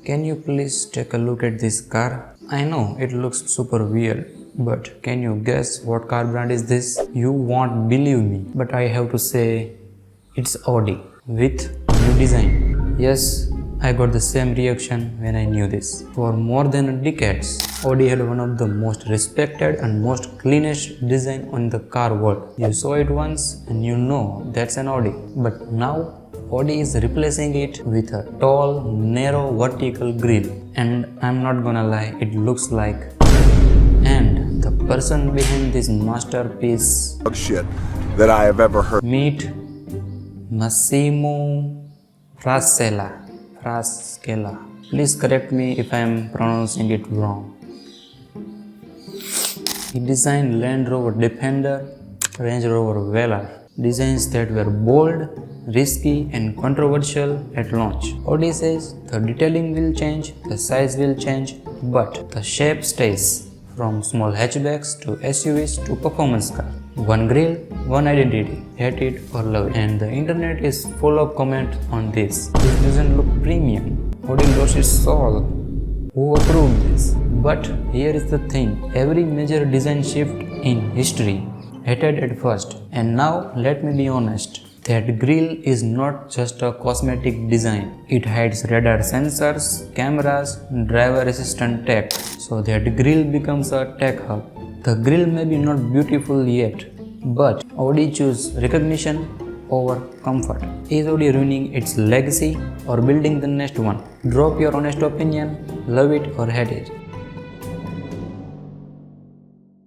Can you please take a look at this car? I know it looks super weird, but can you guess what car brand is this? You won't believe me, but I have to say it's Audi with new design. Yes, I got the same reaction when I knew this. For more than a decade, Audi had one of the most respected and most cleanest design on the car world. You saw it once and you know that's an Audi. But now Audi is replacing it with a tall, narrow vertical grille. And I'm not gonna lie, it looks like. And the person behind this masterpiece shit that I have ever heard. Meet Massimo Frascella. Please correct me if I am pronouncing it wrong. He designed Land Rover Defender, Range Rover Velar, designs that were bold, risky and controversial at launch. Audi says the detailing will change, the size will change, but the shape stays. From small hatchbacks to SUVs to performance cars. One grille, one identity, hate it or love it. And the internet is full of comments on this. This doesn't look premium. Audi lost its soul. Who approved this? But here is the thing. Every major design shift in history hated at first. And now let me be honest. That grille is not just a cosmetic design. It hides radar sensors, cameras, driver assistant tech. So that grille becomes a tech hub. The grille may be not beautiful yet, but Audi choose recognition over comfort. Is Audi ruining its legacy or building the next one? Drop your honest opinion, love it or hate it.